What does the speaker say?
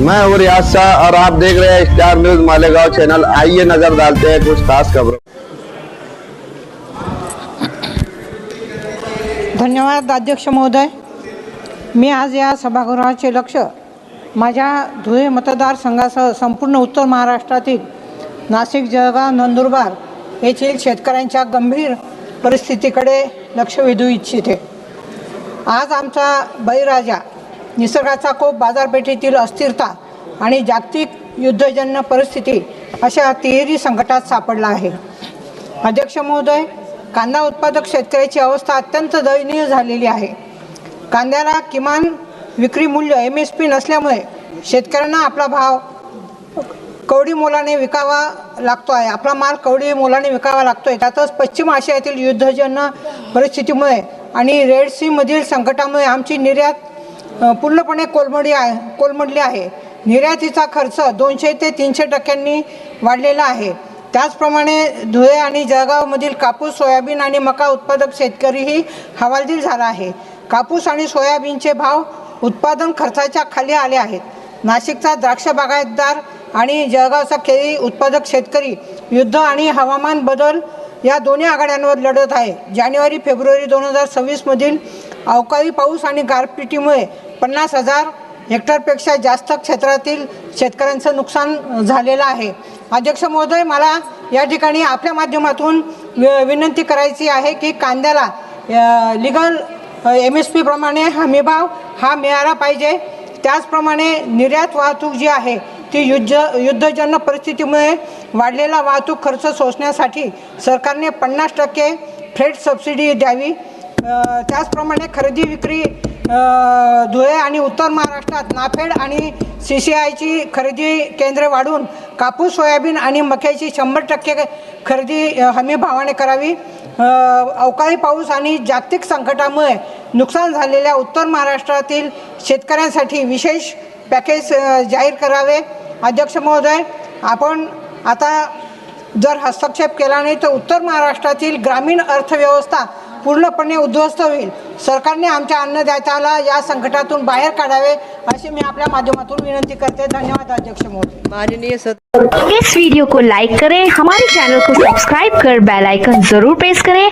मैं हूँ रियाज शाह और आप देख रहे हैं स्टार न्यूज मालेगांव चैनल। आइए नजर डालते हैं कुछ खास खबरों। धन्यवाद अध्यक्ष महोदय। मी आज या सभागृहाचे लक्ष माझ्या धुळे मतदारसंघासह संपूर्ण उत्तर महाराष्ट्रातील नाशिक, जळगाव, नंदुरबार येथील शेतकऱ्यांच्या गंभीर परिस्थितीकडे लक्ष वेधू इच्छिते। आज आमचा बळीराजा निसर्गाचा कोप, बाजारपेठेतील अस्थिरता आणि जागतिक युद्धजन्य परिस्थिती अशा तिहेरी संकटात सापडला आहे। अध्यक्ष महोदय, कांदा उत्पादक शेतकऱ्याची अवस्था अत्यंत दयनीय झालेली आहे। कांद्याला किमान विक्री मूल्य MSP नसल्यामुळे शेतकऱ्यांना आपला भाव कवडी मोलाने विकावा लागतो आहे। आपला माल कवडी मोलाने विकावा लागतो आहे। त्यातच पश्चिम आशियातील युद्धजन्य परिस्थितीमुळे आणि रेड सी मधील संकटामुळे आमची निर्यात पूर्णपणे कोलमडली आहे। निर्यातीचा खर्च 200 ते 300% वाढलेला आहे। त्याचप्रमाणे धुळे आणि जळगावमधील कापूस, सोयाबीन आणि मका उत्पादक शेतकरीही हवालदिल झाला आहे। कापूस आणि सोयाबीनचे भाव उत्पादन खर्चाच्या खाली आले आहेत। नाशिकचा द्राक्ष बागायतदार आणि जळगावचा केळी उत्पादक शेतकरी युद्ध आणि हवामान बदल या दोन्ही आघाड्यांवर लढत आहे। जानेवारी-फेब्रुवारी 2026 मधील अवकाळी पाऊस आणि गारपिटीमुळे 50,000 हेक्टरपेक्षा जास्त क्षेत्रातील शेतकऱ्यांचं नुकसान झालेलं आहे। अध्यक्ष महोदय, मला या ठिकाणी आपल्या माध्यमातून विनंती करायची आहे की कांद्याला लीगल MSP प्रमाणे हमीभाव हा मिळाला पाहिजे। त्याचप्रमाणे निर्यात वाहतूक जी आहे ती युद्धजन्य परिस्थितीमुळे वाढलेला वाहतूक खर्च सोसण्यासाठी सरकारने 50% फ्रेट सबसिडी द्यावी। त्याचप्रमाणे खरेदी विक्री धुळे आणि उत्तर महाराष्ट्रात नाफेड आणि CCIची खरेदी केंद्रे वाढवून कापूस, सोयाबीन आणि मक्याची 100% खरेदी हमी भावाने करावी। अवकाळी पाऊस आणि जागतिक संकटामुळे नुकसान झालेल्या उत्तर महाराष्ट्रातील शेतकऱ्यांसाठी विशेष पॅकेज जाहीर करावे। अध्यक्ष महोदय, आपण आता जर हस्तक्षेप केला नाही तर उत्तर महाराष्ट्रातील ग्रामीण अर्थव्यवस्था पूर्णपणे उद्ध्वस्त होईल। सरकारने आमच्या अन्नदात्याला या संकटातून बाहेर काढावे अशी मी आपल्या माध्यमातून विनंती करते। धन्यवाद अध्यक्ष महोदय। माननीय इस वीडियो को लाइक करें, हमारे चैनल को सब्सक्राइब कर बेल आइकन जरूर प्रेस करें।